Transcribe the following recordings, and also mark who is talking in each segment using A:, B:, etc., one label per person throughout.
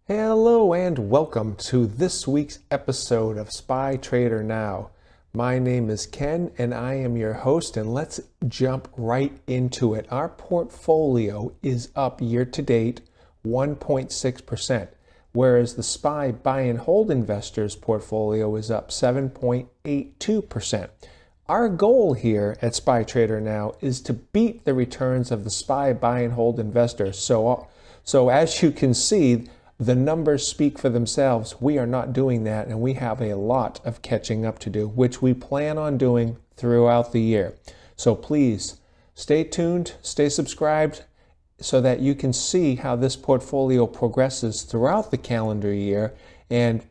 A: Hello and welcome to this week's episode of Spy Trader Now. My name is Ken and I am your host, and let's jump right into it. Our portfolio is up year to date 1.6%, whereas the Spy Buy and Hold Investors portfolio is up 7.82%. Our goal here at Spy Trader Now is to beat the returns of the Spy Buy and Hold Investors. So as you can see, the numbers speak for themselves. We are not doing that, and we have a lot of catching up to do, which we plan on doing throughout the year. So please stay tuned, stay subscribed, so that you can see how this portfolio progresses throughout the calendar year and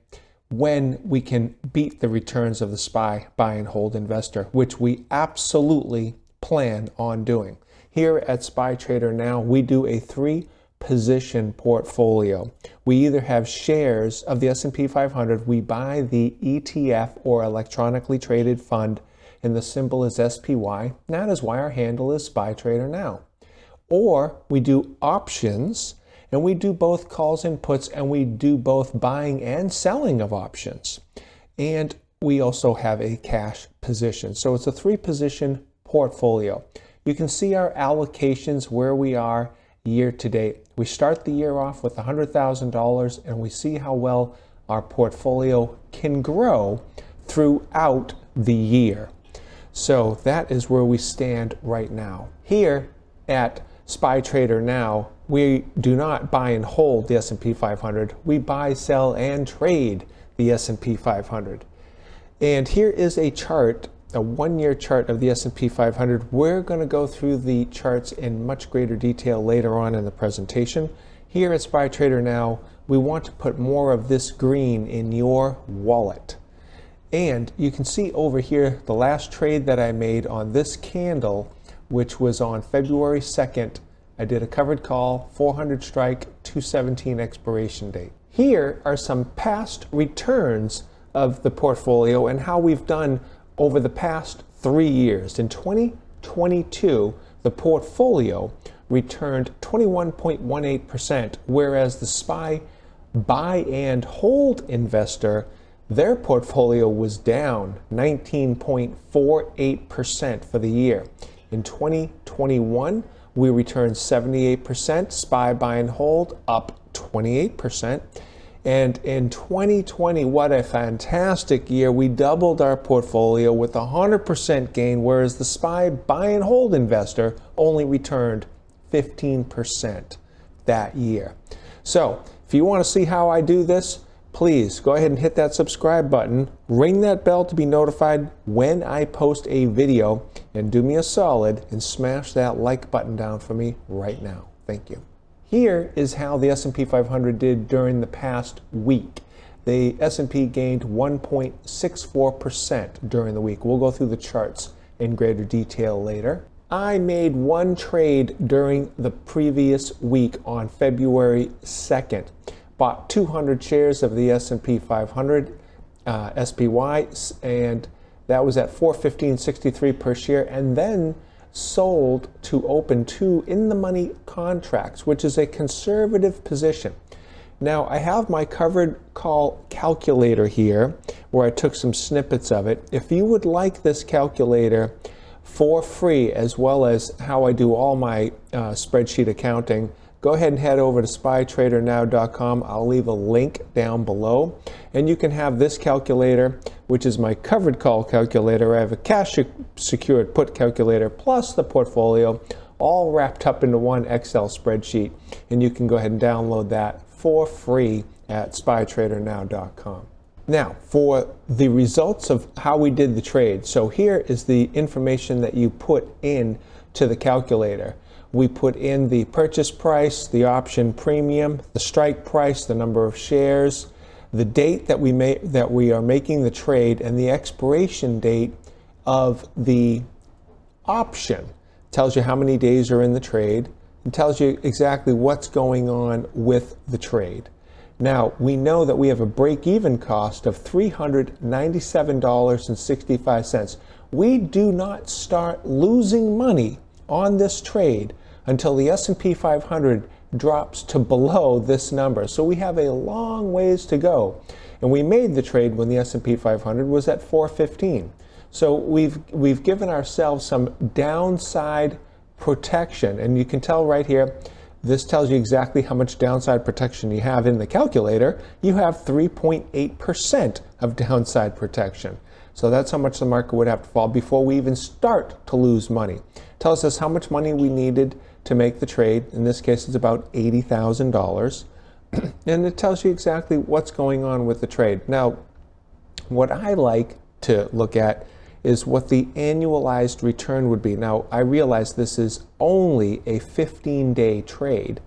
A: when we can beat the returns of the Spy Buy and Hold Investor, which we absolutely plan on doing. Here at Spy Trader Now, we do a three-position portfolio. We either have shares of the S&P 500, we buy the ETF or electronically traded fund, and the symbol is SPY. That is why our handle is Spy Trader Now. Or we do options, and we do both calls and puts, and we do both buying and selling of options. And we also have a cash position. So it's a three-position portfolio. You can see our allocations where we are year to date. We start the year off with $100,000, and we see how well our portfolio can grow throughout the year. So that is where we stand right now. Here at Spy Trader Now, we do not buy and hold the S&P 500. We buy, sell, and trade the S&P 500. And here is a chart, a one-year chart of the S&P 500. We're going to go through the charts in much greater detail later on in the presentation. Here at Spy Trader Now, we want to put more of this green in your wallet. And you can see over here the last trade that I made on this candle, which was on February 2nd. I did a covered call, 400 strike, 217 expiration date. Here are some past returns of the portfolio and how we've done over the past 3 years. In 2022, the portfolio returned 21.18%, whereas the Spy Buy and Hold Investor, their portfolio was down 19.48% for the year. In 2021, we returned 78%, Spy Buy and Hold up 28%. And in 2020, what a fantastic year. We doubled our portfolio with 100% gain, whereas the Spy Buy and Hold Investor only returned 15% that year. So if you want to see how I do this, please go ahead and hit that subscribe button, ring that bell to be notified when I post a video, and do me a solid and smash that like button down for me right now. Thank you. Here is how the S&P 500 did during the past week. The S&P gained 1.64% during the week. We'll go through the charts in greater detail later. I made one trade during the previous week on February 2nd. Bought 200 shares of the S&P 500 SPY, and that was at $415.63 per share, and then sold to open 2 in-the-money contracts, which is a conservative position. Now, I have my covered call calculator here where I took some snippets of it. If you would like this calculator for free, as well as how I do all my spreadsheet accounting, go ahead and head over to spytradernow.com. I'll leave a link down below, and you can have this calculator, which is my covered call calculator. I have a cash secured put calculator plus the portfolio, all wrapped up into one Excel spreadsheet, and you can go ahead and download that for free at spytradernow.com. Now, for the results of how we did the trade. So here is the information that you put in to the calculator. We put in the purchase price, the option premium, the strike price, the number of shares, the date that we are making the trade, and the expiration date of the option. It tells you how many days are in the trade. It tells you exactly what's going on with the trade. Now, we know that we have a break-even cost of $397.65. We do not start losing money on this trade until the S&P 500 drops to below this number. So we have a long ways to go. And we made the trade when the S&P 500 was at 415. So we've given ourselves some downside protection. And you can tell right here, this tells you exactly how much downside protection you have in the calculator. You have 3.8% of downside protection. So that's how much the market would have to fall before we even start to lose money. It tells us how much money we needed to make the trade. In this case, it's about $80,000. And it tells you exactly what's going on with the trade. Now, what I like to look at is what the annualized return would be. Now, I realize this is only a 15-day trade,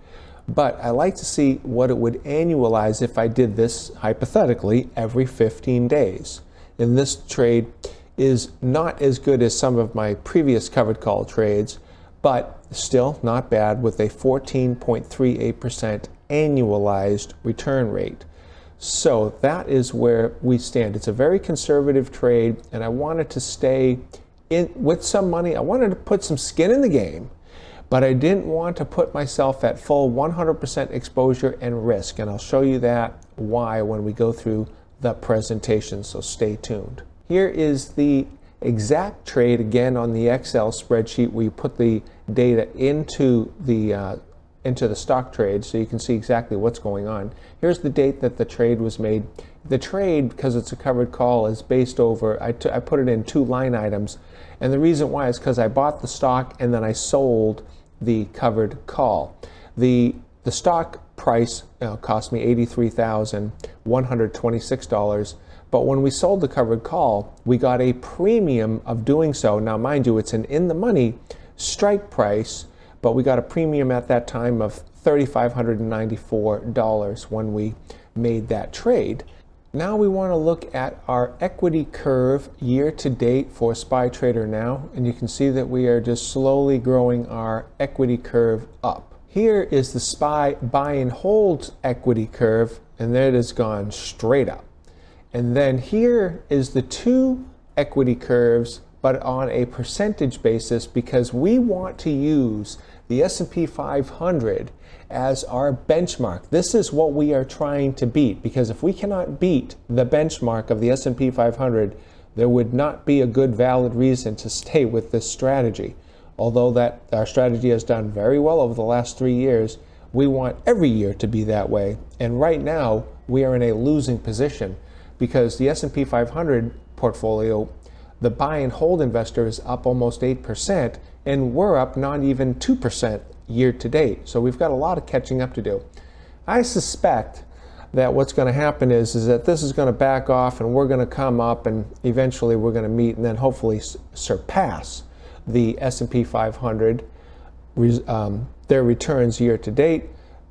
A: but I like to see what it would annualize if I did this hypothetically every 15 days. And this trade is not as good as some of my previous covered call trades, but still not bad with a 14.38% annualized return rate. So that is where we stand. It's a very conservative trade, and I wanted to stay in with some money. I wanted to put some skin in the game, but I didn't want to put myself at full 100% exposure and risk. And I'll show you that why when we go through the presentation, so stay tuned. Here is the exact trade again on the Excel spreadsheet. We put the data into the stock trade so you can see exactly what's going on. Here's the date that the trade was made. The trade, because it's a covered call, is based over, I put it in 2 line items, and the reason why is because I bought the stock and then I sold the covered call. The stock price cost me $83,126, but when we sold the covered call, we got a premium of doing so. Now, mind you, it's an in-the-money strike price, but we got a premium at that time of $3,594 when we made that trade. Now we want to look at our equity curve year to date for SPY Trader Now, and you can see that we are just slowly growing our equity curve up. Here is the SPY buy and hold equity curve, and there it has gone straight up. And then here is the 2 equity curves, but on a percentage basis, because we want to use the S&P 500 as our benchmark. This is what we are trying to beat, because if we cannot beat the benchmark of the S&P 500, there would not be a good valid reason to stay with this strategy. Although that our strategy has done very well over the last 3 years, we want every year to be that way. And right now, we are in a losing position because the S&P 500 portfolio, the buy and hold investor is up almost 8%, and we're up not even 2% year to date. So we've got a lot of catching up to do. I suspect that what's going to happen is that this is going to back off and we're going to come up and eventually we're going to meet and then hopefully surpass the S&P 500, their returns year to date,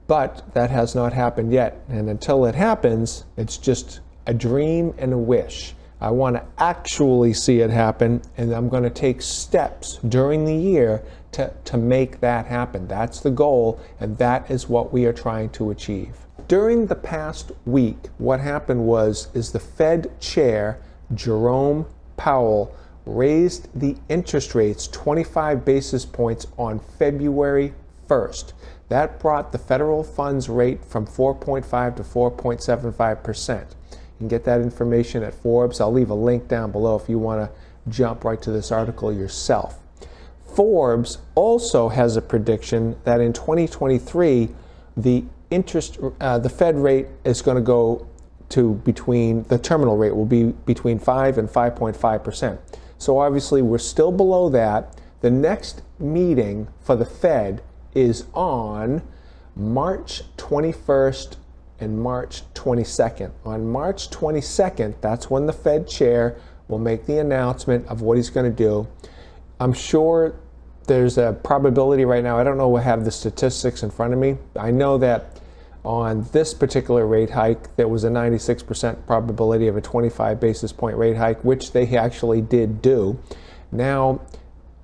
A: but that has not happened yet. And until it happens, it's just a dream and a wish. I want to actually see it happen, and I'm going to take steps during the year to make that happen. That's the goal, and that is what we are trying to achieve. During the past week, what happened is the Fed chair, Jerome Powell, raised the interest rates 25 basis points on February 1st. That brought the federal funds rate from 4.5 to 4.75%. You can get that information at Forbes. I'll leave a link down below if you want to jump right to this article yourself. Forbes also has a prediction that in 2023, the Fed rate is going to go to the terminal rate will be between 5 and 5.5%. So obviously we're still below that. The next meeting for the Fed is on March 21st and March 22nd. On March 22nd, that's when the Fed chair will make the announcement of what he's going to do. I'm sure there's a probability right now. I don't know, I have the statistics in front of me. I know that on this particular rate hike, there was a 96% probability of a 25 basis point rate hike, which they actually did do. Now,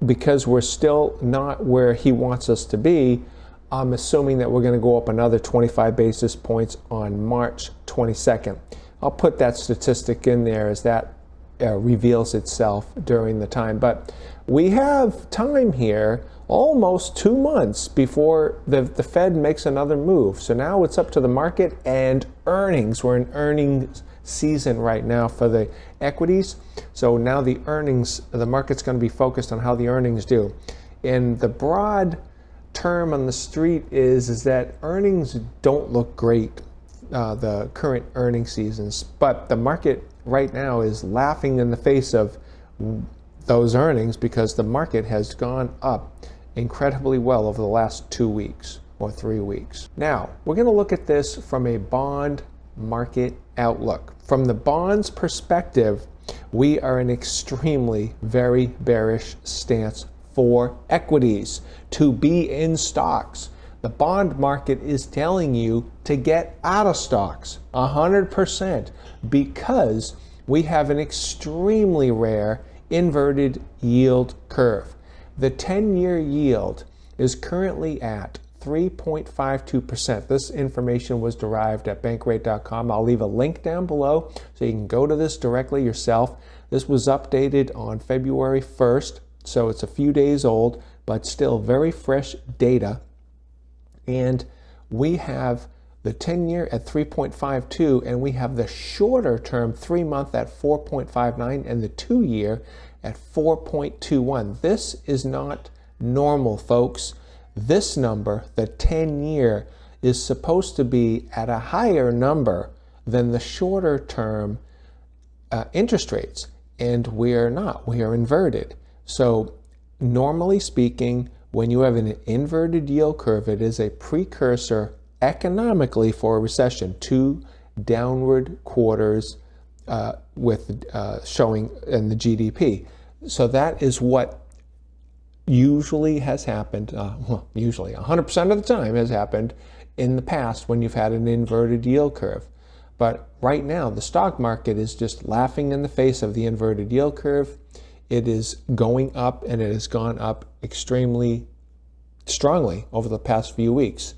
A: because we're still not where he wants us to be, I'm assuming that we're going to go up another 25 basis points on March 22nd. I'll put that statistic in there as that reveals itself during the time. But we have time here, almost 2 months before the Fed makes another move. So now it's up to the market and earnings. We're in earnings season right now for the equities. So now the market's going to be focused on how the earnings do. And the broad term on the street is that earnings don't look great, the current earnings seasons, but the market right now is laughing in the face of those earnings because the market has gone up incredibly well over the last 2 weeks or 3 weeks. Now, we're going to look at this from a bond market outlook. From the bonds perspective, we are in extremely very bearish stance for equities, to be in stocks. The bond market is telling you to get out of stocks 100% because we have an extremely rare inverted yield curve. The 10-year yield is currently at 3.52%. This information was derived at bankrate.com. I'll leave a link down below so you can go to this directly yourself. This was updated on February 1st, so it's a few days old, but still very fresh data. And we have the 10-year at 3.52, and we have the shorter term 3-month at 4.59, and the 2-year at 4.21. This is not normal, folks. This number, the 10-year, is supposed to be at a higher number than the shorter term interest rates, and we are not. We are inverted. So normally speaking, when you have an inverted yield curve, it is a precursor economically for a recession, 2 downward quarters with showing in the GDP. So that is what usually has happened, usually 100% of the time has happened in the past when you've had an inverted yield curve. But right now, the stock market is just laughing in the face of the inverted yield curve. It is going up, and it has gone up extremely strongly over the past few weeks.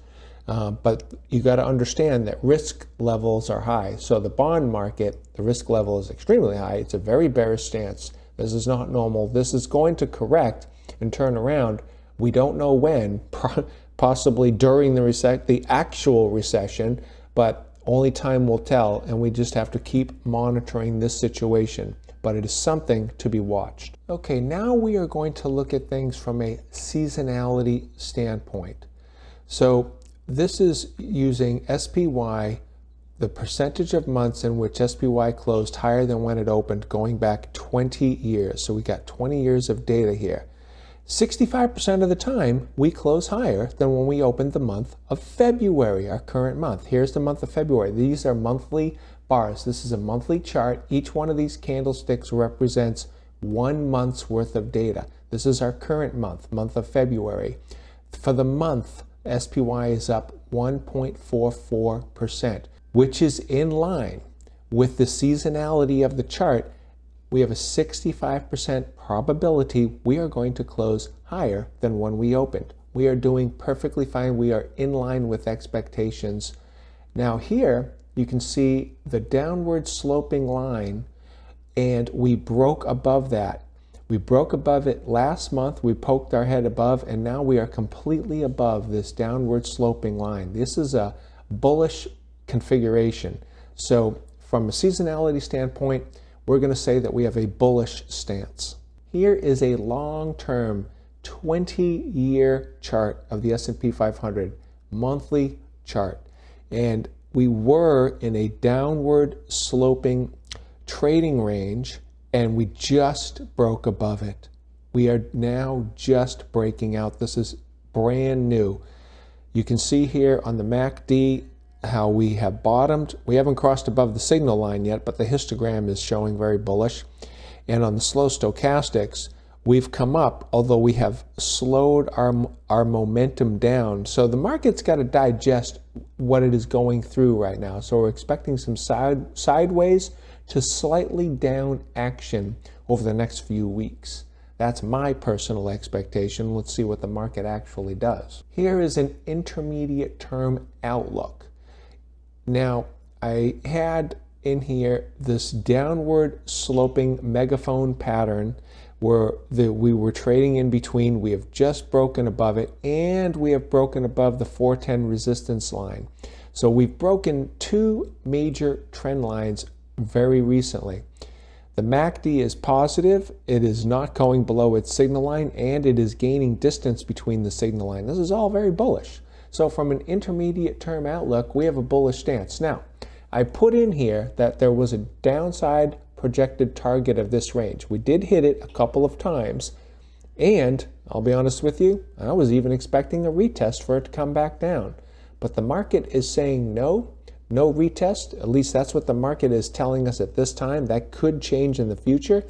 A: But you got to understand that risk levels are high. So the bond market, the risk level is extremely high. It's a very bearish stance. This is not normal. This is going to correct and turn around. We don't know when, possibly during the actual recession, but only time will tell, and we just have to keep monitoring this situation. But it is something to be watched. Okay, now we are going to look at things from a seasonality standpoint. So this is using SPY, the percentage of months in which SPY closed higher than when it opened, going back 20 years. So we got 20 years of data here. 65% of the time, we close higher than when we opened the month of February, our current month. Here's the month of February. These are monthly bars. This is a monthly chart. Each one of these candlesticks represents 1 month's worth of data. This is our current month, month of February. For the month, SPY is up 1.44%, which is in line with the seasonality of the chart. We have a 65% probability we are going to close higher than when we opened. We are doing perfectly fine. We are in line with expectations. Now here, you can see the downward sloping line, and we broke above that. We broke above it last month. We poked our head above, and now we are completely above this downward sloping line. This is a bullish configuration. So from a seasonality standpoint, we're going to say that we have a bullish stance. Here is a long-term 20-year chart of the S&P 500, monthly chart. And we were in a downward sloping trading range, and we just broke above it. We are now just breaking out. This is brand new. You can see here on the MACD how we have bottomed. We haven't crossed above the signal line yet, but the histogram is showing very bullish. And on the slow stochastics, we've come up, although we have slowed our momentum down. So the market's got to digest what it is going through right now. So we're expecting some sideways to slightly down action over the next few weeks. That's my personal expectation. Let's see what the market actually does. Here is an intermediate term outlook. Now, I had in here this downward sloping megaphone pattern where we were trading in between. We have just broken above it, and we have broken above the 410 resistance line. So we've broken two major trend lines very recently. The MACD is positive, it is not going below its signal line, and it is gaining distance between the signal line. This is all very bullish. So from an intermediate term outlook, we have a bullish stance. Now, I put in here that there was a downside projected target of this range. We did hit it a couple of times, and I'll be honest with you, I was even expecting a retest for it to come back down. But the market is saying no retest. At least that's what the market is telling us at this time. That could change in the future,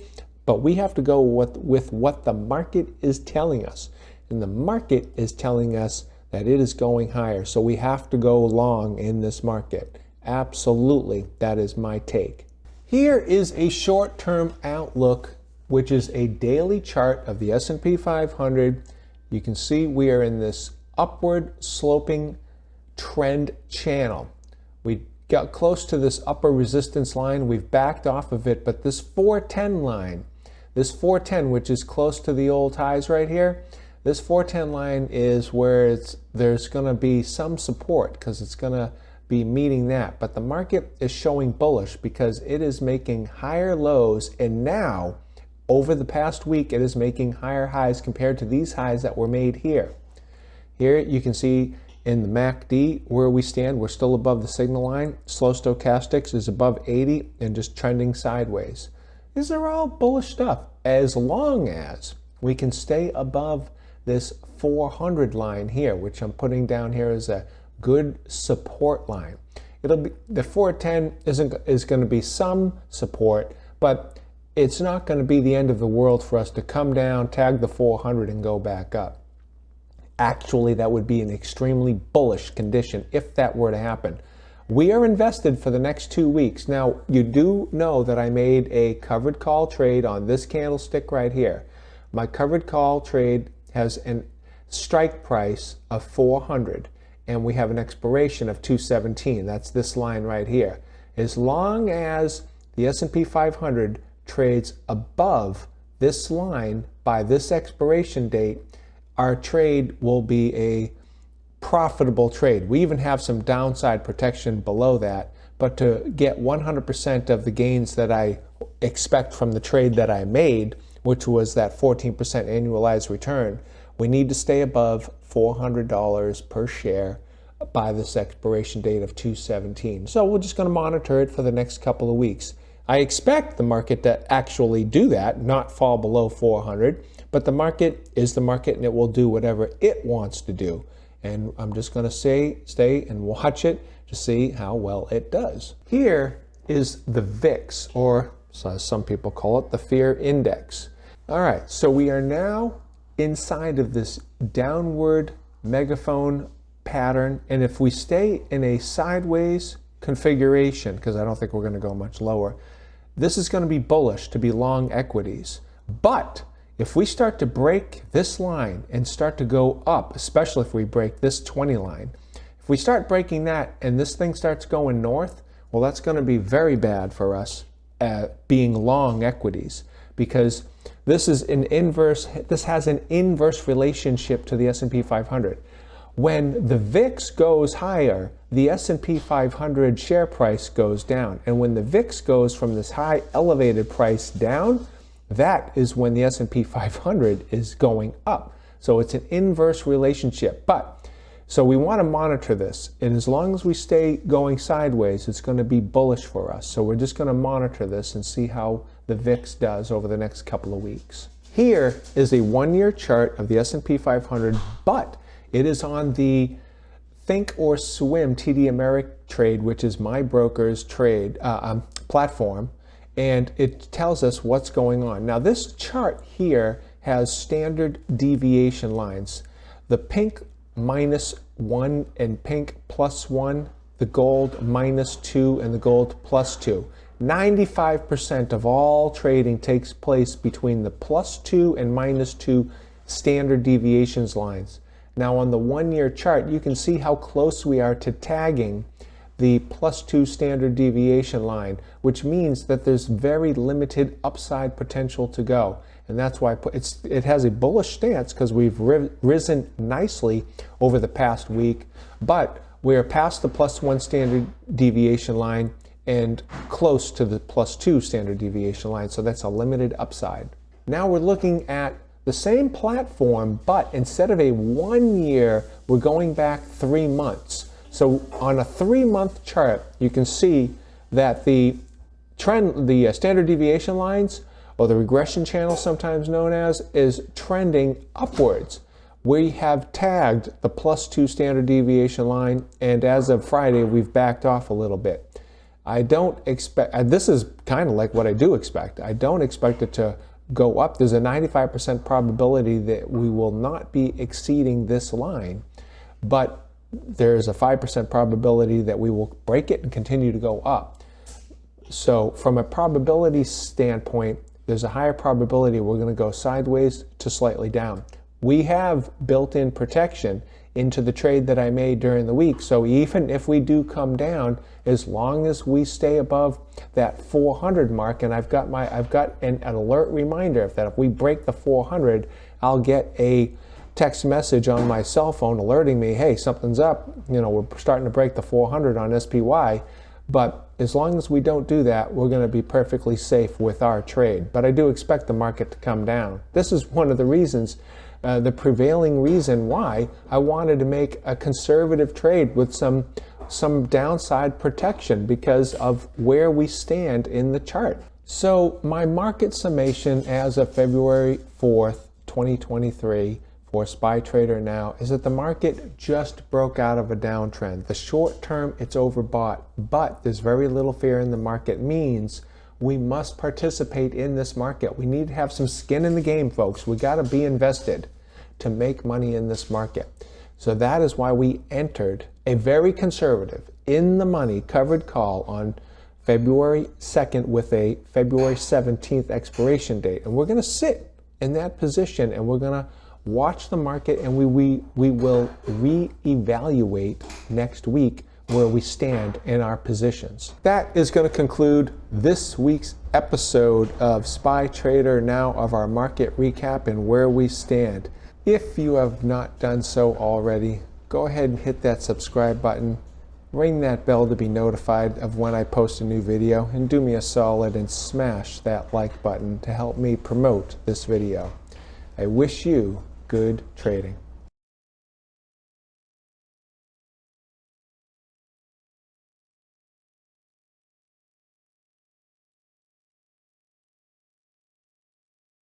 A: but we have to go with what the market is telling us. And the market is telling us that it is going higher, so we have to go long in this market. Absolutely, that is my take. Here is a short-term outlook, which is a daily chart of the S&P 500. You can see we are in this upward sloping trend channel. We got close to this upper resistance line. We've backed off of it, but this 410 line, this 410, which is close to the old highs right here, this 410 line is where there's going to be some support because it's going to be meeting that. But the market is showing bullish because it is making higher lows, and now over the past week it is making higher highs compared to these highs that were made here. Here you can see in the MACD where we stand, we're still above the signal line. Slow stochastics is above 80 and just trending sideways. These are all bullish stuff as long as we can stay above this 400 line here, which I'm putting down here as a good support line. It'll be the 410 is going to be some support, but it's not going to be the end of the world for us to come down, tag the 400 and go back up. Actually, that would be an extremely bullish condition if that were to happen. We are invested for the next 2 weeks. Now, you do know that I made a covered call trade on this candlestick right here. My covered call trade has a strike price of 400, and we have an expiration of 217. That's this line right here. As long as the S&P 500 trades above this line by this expiration date, our trade will be a profitable trade. We even have some downside protection below that, but to get 100% of the gains that I expect from the trade that I made, which was that 14% annualized return, we need to stay above $400 per share by this expiration date of 217. So we're just going to monitor it for the next couple of weeks. I expect the market to actually do that, not fall below 400, but the market is the market and it will do whatever it wants to do. And I'm just going to stay and watch it to see how well it does. Here is the VIX, or as some people call it, the fear index. All right, so we are now inside of this downward megaphone pattern, and if we stay in a sideways configuration, because I don't think we're going to go much lower, this is going to be bullish to be long equities. But if we start to break this line and start to go up, especially if we break this 20 line, if we start breaking that and this thing starts going north, well, that's going to be very bad for us being long equities, because this has an inverse relationship to the S&P 500. When the VIX goes higher, the S&P 500 share price goes down. And when the VIX goes from this high elevated price down, that is when the S&P 500 is going up. So it's an inverse relationship. So we want to monitor this. And as long as we stay going sideways, it's going to be bullish for us. So we're just going to monitor this and see how the VIX does over the next couple of weeks. Here is a 1-year chart of the S&P 500, but it is on the Think or Swim TD Ameritrade, which is my broker's trade platform, and it tells us what's going on. Now, this chart here has standard deviation lines. The pink -1 and pink +1, the gold -2 and the gold +2. 95% of all trading takes place between the +2 and -2 standard deviations lines. Now on the 1-year chart, you can see how close we are to tagging the +2 standard deviation line, which means that there's very limited upside potential to go. And that's why it has a bullish stance, because we've risen nicely over the past week, but we're past the +1 standard deviation line and close to the +2 standard deviation line, so that's a limited upside. Now we're looking at the same platform, but instead of a 1 year, we're going back 3 months. So on a 3-month chart, you can see that the trend, the standard deviation lines, or the regression channel sometimes known as, is trending upwards. We have tagged the +2 standard deviation line, and as of Friday, we've backed off a little bit. I don't expect, this is kind of like what I do expect. I don't expect it to go up. There's a 95% probability that we will not be exceeding this line, but there's a 5% probability that we will break it and continue to go up. So from a probability standpoint, there's a higher probability we're going to go sideways to slightly down. We have built-in protection into the trade that I made during the week. So even if we do come down, as long as we stay above that 400 mark, and I've got an alert reminder that if we break the 400, I'll get a text message on my cell phone alerting me, hey, something's up. You know, we're starting to break the 400 on SPY. But as long as we don't do that, we're going to be perfectly safe with our trade. But I do expect the market to come down. This is one of the reasons, the prevailing reason why I wanted to make a conservative trade with some downside protection, because of where we stand in the chart. So my market summation as of February 4th, 2023 for SPY Trader Now is that the market just broke out of a downtrend. The short term, it's overbought, but there's very little fear in the market. Means we must participate in this market. We need to have some skin in the game, folks. We got to be invested to make money in this market. So that is why we entered a very conservative, in the money covered call on February 2nd with a February 17th expiration date. And we're going to sit in that position, and we're going to watch the market, and we will reevaluate next week where we stand in our positions. That is going to conclude this week's episode of SPY Trader Now, of our market recap and where we stand. If you have not done so already, go ahead and hit that subscribe button, ring that bell to be notified of when I post a new video, and do me a solid and smash that like button to help me promote this video. I wish you good trading.